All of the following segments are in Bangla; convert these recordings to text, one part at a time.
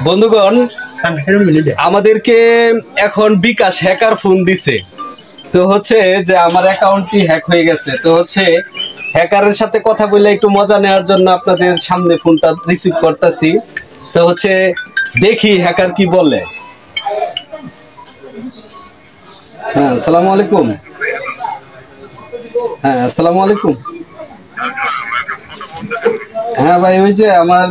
বন্ধুগণ, আমাদেরকে এখন বিকাশ হ্যাকার ফোন দিছে। তো হচ্ছে যে আমার অ্যাকাউন্টটি হ্যাক হয়ে গেছে। তো হচ্ছে হ্যাকারের সাথে কথা বলে একটু মজা নেওয়ার জন্য আপনাদের সামনে ফোনটা রিসিভ করতেছি। তো হচ্ছে দেখি হ্যাকার কি বলে। হ্যাঁ, আসসালামু আলাইকুম। হ্যাঁ, আসসালামু আলাইকুম। হ্যাঁ ভাই, ওই যে আমার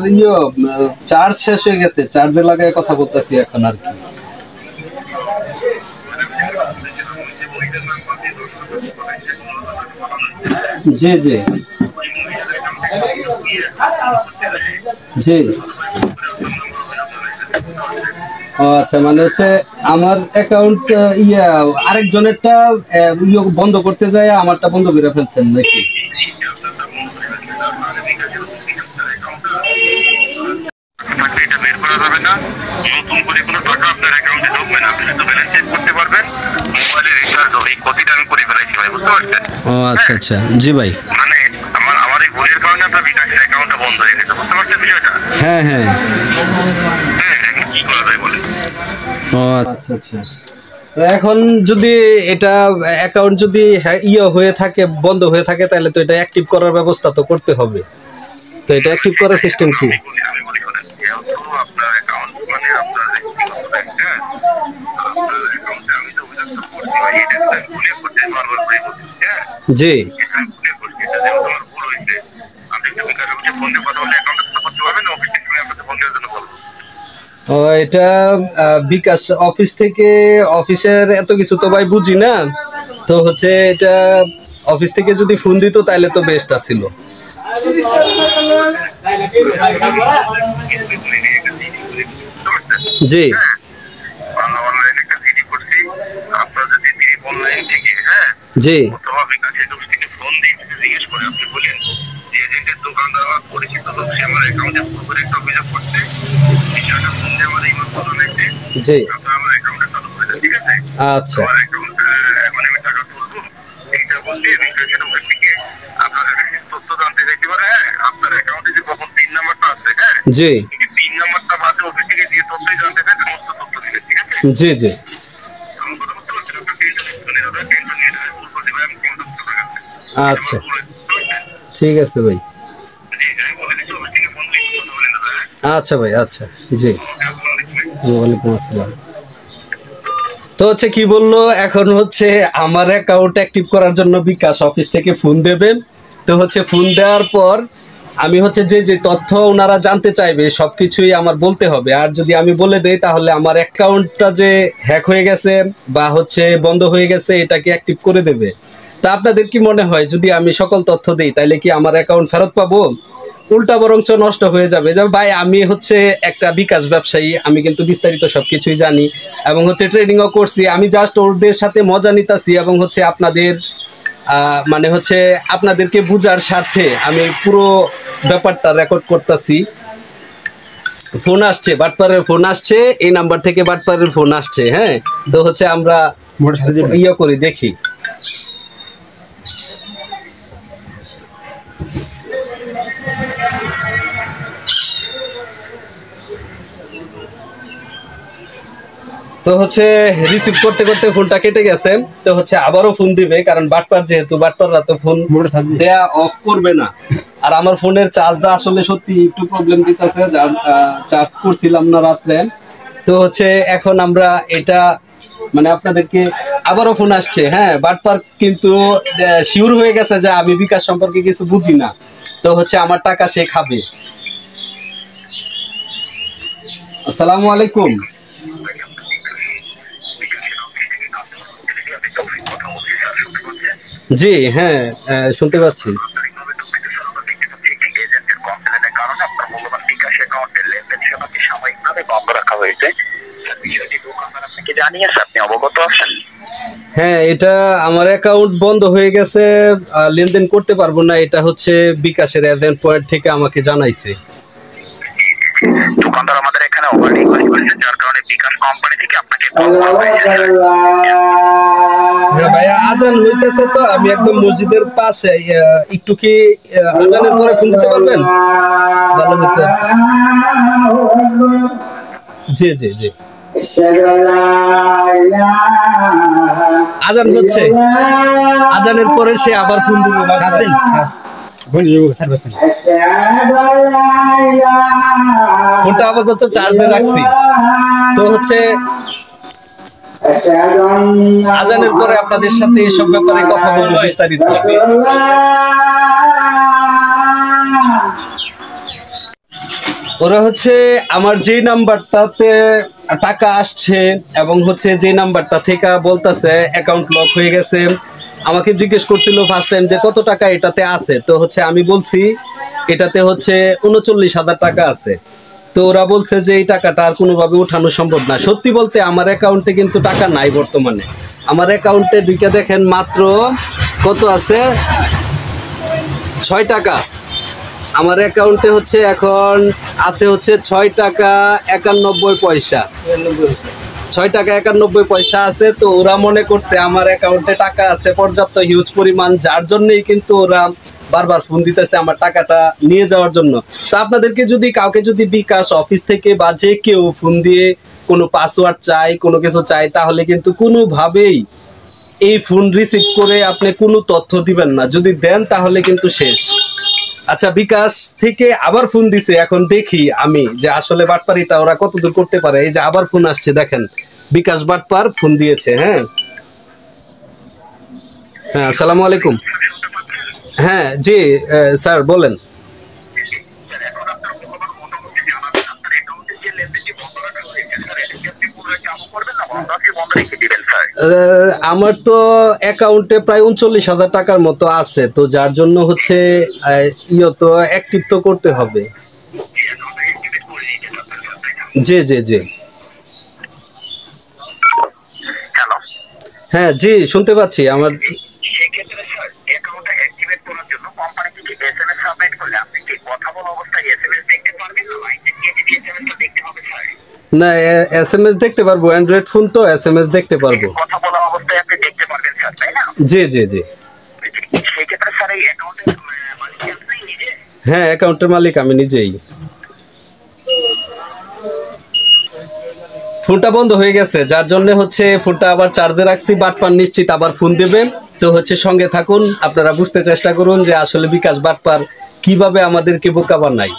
চার্জ শেষ হয়ে গেছে, চার্জে লাগায় কথা বলতেছি এখন আর কি। জি জি জি। ও আচ্ছা, মানে হচ্ছে আমার অ্যাকাউন্ট আরেকজনেরটা বন্ধ করতে যায়, আমারটা বন্ধ করে ফেলছেন নাকি? ও আচ্ছা আচ্ছা, জি ভাই। হ্যাঁ হ্যাঁ। ও আচ্ছা আচ্ছা। এখন যদি এটা অ্যাকাউন্ট যদি হয়ে থাকে, বন্ধ হয়ে থাকে, তাহলে তো এটা অ্যাক্টিভ করার ব্যবস্থা তো করতে হবে। তো এটা অ্যাক্টিভ করার সিস্টেম কি? জি। ও, এটা বিকাশ অফিস থেকে, অফিসের এত কিছু তো ভাই বুঝি না। তো হচ্ছে এটা অফিস থেকে যদি ফোন দিত তাহলে তো বেস্ট আছিল। জি জি জি। আচ্ছা জি জি জি। আচ্ছা ঠিক আছে ভাই। আচ্ছা ভাই, আচ্ছা। জি, ওয়ালাইকুম আসসালাম। তো হচ্ছে কি বললো, এখন হচ্ছে আমার অ্যাকাউন্ট অ্যাক্টিভ করার জন্য বিকাশ অফিস থেকে ফোন দেবেন। তো হচ্ছে ফোন দেওয়ার পর আমি হচ্ছে যে যে তথ্য ওনারা জানতে চাইবে সবকিছুই আমার বলতে হবে। আর যদি আমি বলে দেই তাহলে আমার অ্যাকাউন্টটা যে হ্যাক হয়ে গেছে বা হচ্ছে বন্ধ হয়ে গেছে এটাকে অ্যাক্টিভ করে দেবে। তা আপনাদের কি মনে হয়, যদি আমি সকল তথ্য দিই তাহলে কি আমার অ্যাকাউন্ট ফেরত পাবো? উল্টা বরঞ্চ নষ্ট হয়ে যাবে। যে ভাই, আমি হচ্ছে একটা বিকাশ ব্যবসায়ী, আমি কিন্তু বিস্তারিত সবকিছুই জানি এবং হচ্ছে ট্রেডিংও করছি। আমি জাস্ট ওদের সাথে মজা নিতেছি এবং হচ্ছে আপনাদের মানে হচ্ছে আপনাদেরকে বুঝার স্বার্থে আমি পুরো ব্যাপারটা রেকর্ড করতেছি। ফোন আসছে, বাটপারের ফোন আসছে, এই নাম্বার থেকে বাটপারের ফোন আসছে। হ্যাঁ, তো হচ্ছে আমরা করি, দেখি। তো হচ্ছে রিসিভ করতে করতে ফোনটা কেটে গেছে। তো হচ্ছে আবারও ফোন দিবে, কারণ বাটপার যেহেতু, বাটপাররা তো ফোন দেয়া অফ করবে না। আর আমার ফোনের চার্জটা আসলে সত্যি একটু প্রবলেম দিতেছে, চার্জ করছিলাম না রাত্রে। তো হচ্ছে এখন আমরা এটা মানে আপনাদেরকে আবারও ফোন আসছে। হ্যাঁ, বাটপার কিন্তু শিওর হয়ে গেছে যে আমি বিকাশ সম্পর্কে কিছু বুঝি না। তো হচ্ছে আমার টাকা সে খাবে। আসসালামু আলাইকুম। জি হ্যাঁ, শুনতে পাচ্ছি। হ্যাঁ, এটা আমার অ্যাকাউন্ট বন্ধ হয়ে গেছে, লেনদেন করতে পারবো না। এটা হচ্ছে বিকাশের এজেন্ট পয়েন্ট থেকে আমাকে জানাইছে। দোকানদার আমাদের এখানে ওভার রিকোয়েস্ট করেছে, যার কারণে বিকাশ কোম্পানি থেকে আপনাকে কল করা হয়েছে। হ্যাঁ ভাইয়া, আজান হইতেছে তো, আমি একদম মসজিদের পাশে, একটু কি আজানের পরে ফোন দিতে পারবেন? ভালো হতো। জি জি জি, আজান হচ্ছে, আজানের পরে সে আবার ফোন দিবে। ফোনটা আপাতত চার্জে রাখছি, তো হচ্ছে আজানের পরে আপনাদের সাথে এসব ব্যাপারে কথা বলবো বিস্তারিত। ওরা হচ্ছে আমার যে নাম্বারটাতে টাকা আসছে এবং হচ্ছে যে নাম্বারটা থেকে বলতেছে অ্যাকাউন্ট লক হয়ে গেছে, আমাকে জিজ্ঞেস করছিল ফার্স্ট টাইম যে কত টাকা এটাতে আছে। তো হচ্ছে আমি বলছি এটাতে হচ্ছে 39,000 টাকা আছে। তো ওরা বলছে যে এই টাকাটা আর কোনোভাবে উঠানো সম্ভব না। সত্যি বলতে আমার অ্যাকাউন্টে কিন্তু টাকা নাই বর্তমানে। আমার অ্যাকাউন্টে ঢুকে দেখেন মাত্র কত আছে, 6 টাকা। আমার অ্যাকাউন্টে হচ্ছে এখন আছে হচ্ছে 6 টাকা 91 পয়সা, 6 টাকা 91 পয়সা আছে। তো ওরা মনে করছে আমার অ্যাকাউন্টে টাকা আছে পর্যাপ্ত হিউজ পরিমাণ, যার জন্যই কিন্তু ওরা বারবার ফোন দিতেছে আমার টাকাটা নিয়ে যাওয়ার জন্য। তো আপনাদেরকে যদি কাউকে যদি বিকাশ অফিস থেকে বা যে কেউ ফোন দিয়ে কোনো পাসওয়ার্ড চাই, কোনো কিছু চাই, তাহলে কিন্তু কোনোভাবেই এই ফোন রিসিভ করে আপনি কোনো তথ্য দিবেন না। যদি দেন তাহলে কিন্তু শেষ। আচ্ছা, বিকাশ থেকে আবার ফোন দিছে, এখন দেখি আমি যে আসলে বাটপারিটা ওরা কতদূর করতে পারে। এই যে আবার ফোন আসছে, দেখেন বিকাশ বাটপার ফোন দিয়েছে। হ্যাঁ হ্যাঁ, আসসালামু আলাইকুম। হ্যাঁ জি স্যার বলেন। আমার তো অ্যাকাউন্টে প্রায় 39,000 টাকার মতো আছে, তো যার জন্য হচ্ছে তো অ্যাক্টিভ তো করতে হবে। জি জি জি, হ্যাঁ জি শুনতে পাচ্ছি। আমার না, SMS দেখতে পারবো, অ্যান্ড্রয়েড ফোন তো SMS দেখতে পারবো। কথা বলা অবস্থায় আপনি দেখতে পারবেন স্যার, তাই না? জি জি জি, সেই ক্ষেত্রে স্যার এই অ্যাকাউন্টের মালিক আপনি নিজে? হ্যাঁ, অ্যাকাউন্টের মালিক আমি নিজেই। ফোনটা বন্ধ হয়ে গেছে, যার জন্য হচ্ছে ফোনটা আবার চার্জে রাখছি। বাটপার নিশ্চিত আবার ফোন দেবে, তো হচ্ছে সঙ্গে থাকুন, আপনারা বুঝতে চেষ্টা করুন যে আসলে বিকাশ বাটপার কিভাবে আমাদেরকে বোকা বানায়।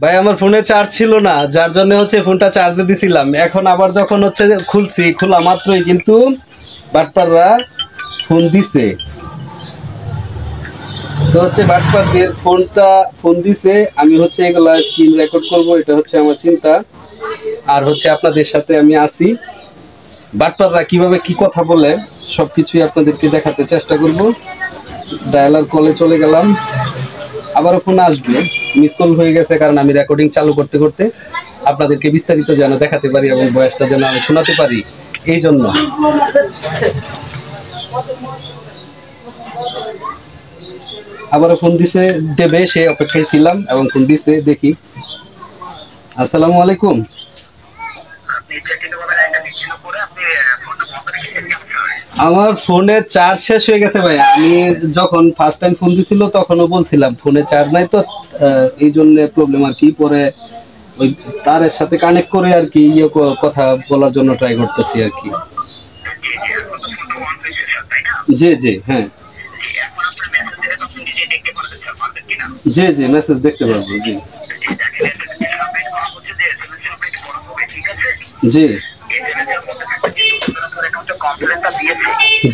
ভাই আমার ফোনে চার্জ ছিল না, যার জন্য হচ্ছে ফোনটা চার্জে দিছিলাম। এখন আবার যখন হচ্ছে খুলছি, খোলা মাত্রই কিন্তু বাটপাররা ফোন দিছে। তো হচ্ছে বাটপারদের ফোন দিছে, আমি হচ্ছে এগুলা স্ক্রিন রেকর্ড করব, এটা হচ্ছে আমার চিন্তা। আর হচ্ছে আপনাদের সাথে আমি আসি, বাটপাররা কিভাবে কি কথা বলে সবকিছুই আপনাদেরকে দেখাতে চেষ্টা করব। ডায়ালার কলে চলে গেলাম, আবারও ফোন আসবে, মিস কল হয়ে গেছে, কারণ আমি রেকর্ডিং চালু করতে করতে আপনাদেরকে বিস্তারিত যেন দেখাতে পারি এবং বয়সটা যেন আমি শোনাতে পারি, এই জন্য। আবারও ফোন দিছে, দেবে, সে অপেক্ষায় ছিলাম এবং ফোন দিছে, দেখি। আসসালামু আলাইকুম। আমার ফোনে চার্জ শেষ হয়ে গেছে ভাই। আমি যখন ফার্স্ট টাইম ফোন দিছিল তখনও বলছিলাম ফোনে চার্জ নাই, তো এই জন্য প্রবলেম আর কি। পরে ওই তারের সাথে কানেক্ট করে আর কি কথা বলার জন্য ট্রাই করতেছি আর কি। জি জি, হ্যাঁ জি জি, মেসেজ দেখতে পারবো। জি জি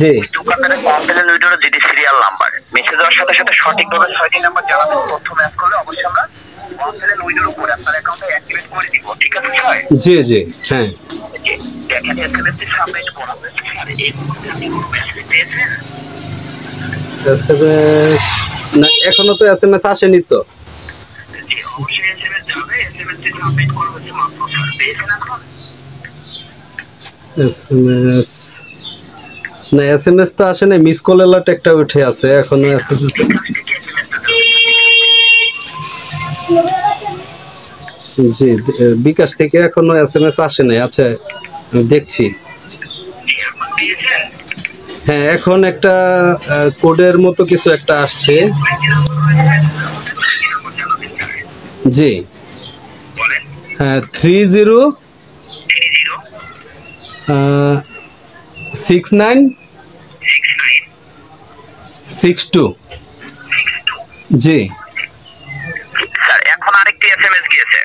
জি, দোকানদারের কমপ্লেন উইডোর যেটি সিরিয়াল নাম্বার মেসেজ দেওয়ার সাথে সাথে সঠিকভাবে 6টি নাম্বার জানাবেন। তথ্য ম্যাচ করলে অবশ্যই আমরা কমপ্লেন উইডোর উপরে আপনার অ্যাকাউন্টে অ্যাক্টিভেট করে দিব, ঠিক আছে স্যার? জি জি, হ্যাঁ। দেখেন এসএমএসটি সাবমিট করা হয়েছে স্যার, এই মুহূর্তে আপনি কোনো মেসেজ পেয়েছেন? এসএমএস না, এখনো তো এসএমএস আসেনি তো। জি অবশ্যই এসএমএস যাবে, এসএমএসটি সাবমিট করা হয়েছে মাত্র স্যার, পেয়েছেন এখন? এসএমএস না, এসএমএস তো আসে না, মিস কল অ্যালার্ট একটা উঠে আছে, এখনো এসএমএস জি, বিকাশ থেকে এখনো SMS আসে নাই। আচ্ছা, আমি দেখছি। হ্যাঁ, এখন একটা কোডের মতো কিছু একটা আসছে। জি, হ্যাঁ, 306962। জি স্যার এখন আরেকটি এসএমএস গিয়েছে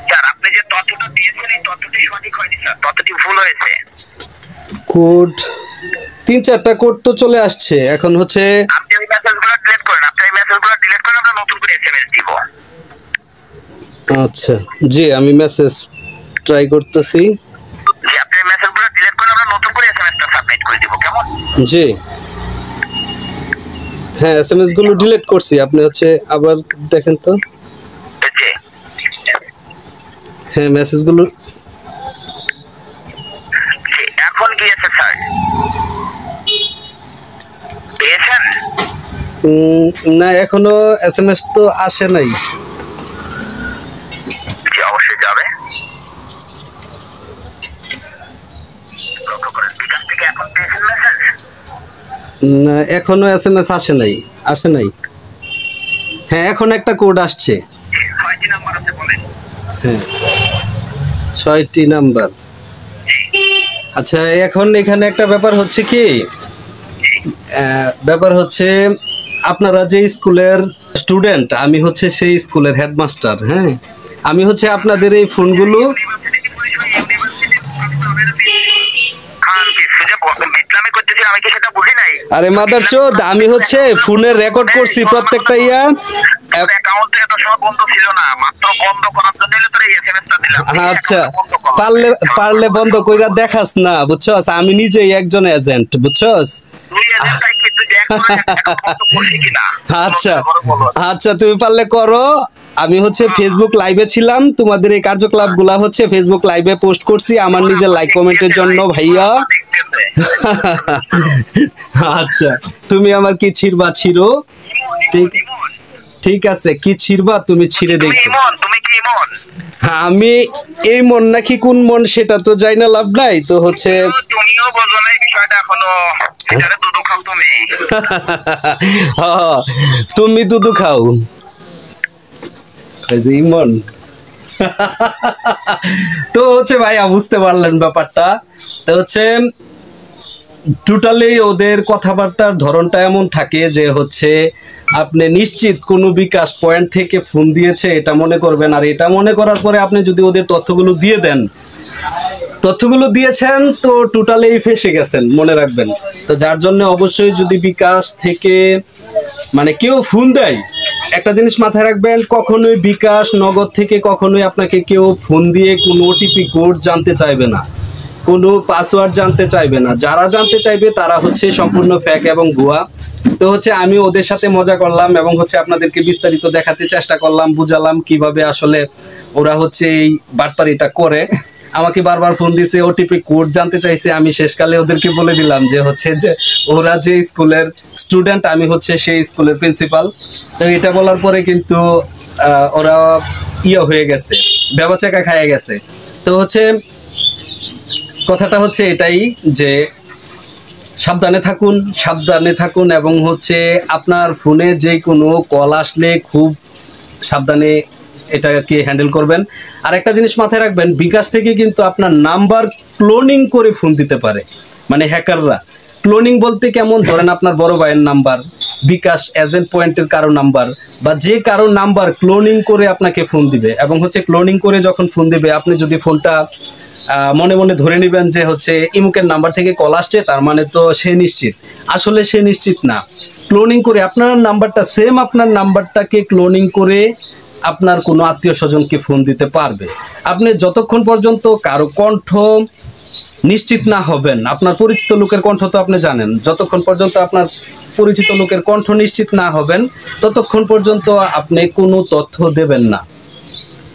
স্যার, আপনি যে তথ্যটা দিয়েছেন এই তথ্যটি সঠিক হয়নি স্যার, তথ্যটি ভুল হয়েছে। কোড 3-4টা কোড তো চলে আসছে। এখন হচ্ছে আপনি এই মেসেজগুলো ডিলিট করেন, আমরা নতুন করে এসএমএস দিব। আচ্ছা, জি আমি মেসেজ ট্রাই করতেছি। জি, আপনি এই মেসেজগুলো ডিলিট করেন, আমরা নতুন করে এসএমএসটা সাবমিট করে দিব, কেমন? জি, হ্যাঁ, এসএমএস গুলো ডিলিট করছি। আপনি হচ্ছে আবার দেখেন তো। জি, হ্যাঁ, মেসেজ গুলো জি এখন গিয়েছে স্যার, পেয়েছেন? না, এখনো এসএমএস তো আসে নাই। জি অবশ্যই যাবে। বিকাশ থেকে এখন পেয়েছেন মেসেজ? না, এখনো এসএমএস আসে নাই। হ্যাঁ, এখন একটা কোড আসছে। কয়টি নাম্বার আছে বলেন? হ্যাঁ, 6টি নাম্বার। আচ্ছা, এখন এখানে একটা ব্যাপার হচ্ছে কি, আপনারা যে স্কুলের স্টুডেন্ট, আমি হচ্ছে সেই স্কুলের হেডমাস্টার। হ্যাঁ, আমি হচ্ছে আপনাদের এই ফোনগুলো আরে মাদার চোদ, আমি হচ্ছে ফোনে রেকর্ড করছি প্রত্যেকটা ইয়া। আচ্ছা, পারলে বন্ধ কইরা দেখাস না, বুঝছস? আমি নিজেই একজন এজেন্ট, বুঝছস? আচ্ছা আচ্ছা, তুমি পারলে করো। আমি হচ্ছে ফেসবুক লাইভে ছিলাম, তোমাদের এই কার্যকলাপ গুলা হচ্ছে ফেসবুক লাইভে পোস্ট করছি আমার নিজের লাইক কমেন্টের জন্য, ভাইয়া। আচ্ছা, তুমি আমার কি ছিড়বা ছিড়ো, ঠিক আছে, কি ছিড়বা তুমি ছিড়ে দেখো। আমি এই মন নাকি কোন মন সেটা তো যাই না, লাভ নাই তো হচ্ছে। তুমিও বোঝো না এই বিষয়টা এখনো, এটারে দুধ খাও তুমি। হ্যাঁ, তুমি দুধ খাও। ইমন তো হচ্ছে ভাইয়া, বুঝতে পারলেন ব্যাপারটা। তো হচ্ছে টোটালি ওদের কথাবার্তার ধরনটা এমন থাকে যে হচ্ছে আপনি নিশ্চিত কোনো বিকাশ পয়েন্ট থেকে ফোন দিয়েছে এটা মনে করবেন, আর এটা মনে করার পরে আপনি যদি ওদের তথ্যগুলো দিয়ে দেন, তথ্যগুলো দিয়েছেন তো টোটালি ফেসে গেছেন, মনে রাখবেন। তো যার জন্য অবশ্যই যদি বিকাশ থেকে মানে কেউ ফোন দেয়, একটা জিনিস মাথায় রাখবেন, কখনোই বিকাশ নগদ থেকে কখনোই আপনাকে কেউ ফোন দিয়ে কোনো ওটিপি কোড জানতে চাইবে না, কোনো পাসওয়ার্ড জানতে চাইবে না। যারা জানতে চাইবে তারা হচ্ছে সম্পূর্ণ ফেক এবং ভুয়া। তো হচ্ছে আমি ওদের সাথে মজা করলাম এবং হচ্ছে আপনাদেরকে বিস্তারিত দেখাতে চেষ্টা করলাম, বুঝালাম কিভাবে আসলে ওরা হচ্ছে এই বাটপারিটা করে। আমাকে বারবার ফোন দিছে, ওটিপি কোড জানতে চাইছে। আমি শেষকালে ওদেরকে বলে দিলাম যে হচ্ছে যে ওরা যে স্কুলের স্টুডেন্ট, আমি হচ্ছে সেই স্কুলের প্রিন্সিপাল। তো এটা বলার পরে কিন্তু ওরা হয়ে গেছে, ব্যবচাকা খাইয়ে গেছে। তো হচ্ছে কথাটা হচ্ছে এটাই যে সাবধানে থাকুন এবং হচ্ছে আপনার ফোনে যে কোনো কল আসলে খুব সাবধানে এটাকে হ্যান্ডেল করবেন। আর একটা জিনিস মাথায় রাখবেন, বিকাশ থেকে কিন্তু আপনার নাম্বার ক্লোনিং করে ফোন দিতে পারে, মানে হ্যাকাররা। ক্লোনিং বলতে কেমন, ধরেন আপনার বড় ভাইয়ের নাম্বার, বিকাশ এজেন্ট পয়েন্টের কারো নাম্বার বা যে কারো নাম্বার ক্লোনিং করে আপনাকে ফোন দিবে। এবং হচ্ছে ক্লোনিং করে যখন ফোন দিবে, আপনি যদি ফোনটা মনে মনে ধরে নেবেন যে হচ্ছে ইমুকের নাম্বার থেকে কল আসছে, তার মানে তো সে নিশ্চিত। আসলে সে নিশ্চিত না। ক্লোনিং করে আপনার নাম্বারটা, সেম আপনার নাম্বারটাকে ক্লোনিং করে আপনার কোনো আত্মীয় স্বজনকে ফোন দিতে পারবে। আপনি যতক্ষণ পর্যন্ত কারো কণ্ঠ নিশ্চিত না হবেন, আপনার পরিচিত লোকের কণ্ঠ তো আপনি জানেন, যতক্ষণ পর্যন্ত আপনার পরিচিত লোকের কণ্ঠ নিশ্চিত না হবেন ততক্ষণ পর্যন্ত আপনি কোনো তথ্য দেবেন না।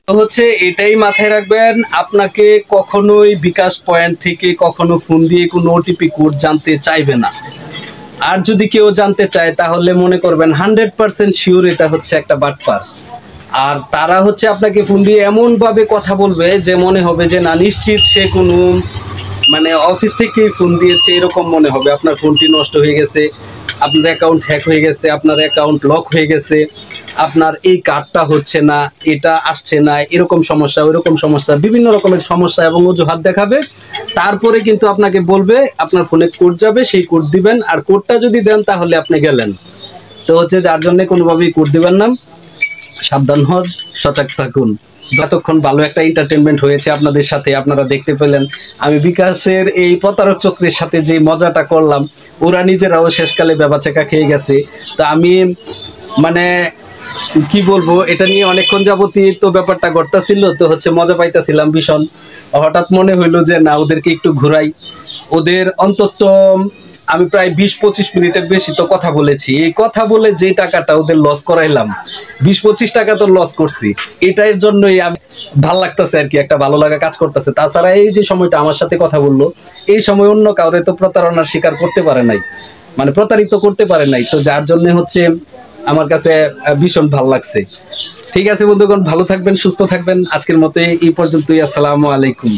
তো হচ্ছে এটাই মাথায় রাখবেন, আপনাকে কখনোই বিকাশ পয়েন্ট থেকে কখনো ফোন দিয়ে কোনো ওটিপি কোড জানতে চাইবে না। আর যদি কেউ জানতে চায় তাহলে মনে করবেন 100% শিওর এটা হচ্ছে একটা বাটপার। আর তারা হচ্ছে আপনাকে ফোন দিয়ে এমনভাবে কথা বলবে যে মনে হবে যে না নিশ্চিত সে কোনো মানে অফিস থেকেই ফোন দিয়েছে এরকম মনে হবে। আপনার ফোনটি নষ্ট হয়ে গেছে, আপনার অ্যাকাউন্ট হ্যাক হয়ে গেছে, আপনার অ্যাকাউন্ট লক হয়ে গেছে, আপনার এই কার্ডটা হচ্ছে না, এটা আসছে না, এরকম সমস্যা ওইরকম সমস্যা, বিভিন্ন রকমের সমস্যা এবং অজুহাত দেখাবে। তারপরে কিন্তু আপনাকে বলবে আপনার ফোনে কোড যাবে, সেই কোড দিবেন, আর কোডটা যদি দেন তাহলে আপনি গেলেন। তো হচ্ছে যার জন্য কোনোভাবেই কোড দিবেন না, সাবধান হন, সজাগ থাকুন। যতক্ষণ ভালো একটা এন্টারটেনমেন্ট হয়েছে আপনাদের সাথে, আপনারা দেখতে পেলেন আমি বিকাশের এই প্রতারক চক্রের সাথে যে মজাটা করলাম, ওরা নিজেরাও শেষকালে বেবাচেকা খেয়ে গেছে। তো আমি মানে কি বলবো, এটা নিয়ে অনেকক্ষণ যাবতই তো ব্যাপারটা ঘটতেছিল, তো হচ্ছে মজা পাইতেছিলাম ভীষণ। হঠাৎ মনে হইলো যে না ওদেরকে একটু ঘুরাই। ওদের অন্তত আমি প্রায় 20-25 মিনিটের বেশি তো কথা বলেছি। এই কথা বলে যে টাকাটা ওদের লস করাইলাম, 20-25 টাকা তো লস করছি, এটার জন্যই আমি ভাল লাগতেছে আর কি, একটা ভালো লাগা কাজ করতেছে। তাছাড়া এই যে সময়টা আমার সাথে কথা বললো, এই সময় অন্য কাউরে তো প্রতারণার শিকার করতে পারে নাই, মানে প্রতারিত করতে পারে নাই। তো যার জন্য হচ্ছে আমার কাছে ভীষণ ভালো লাগছে। ঠিক আছে বন্ধুগণ, ভালো থাকবেন, সুস্থ থাকবেন। আজকের মতো এই পর্যন্তই। আসসালামু আলাইকুম।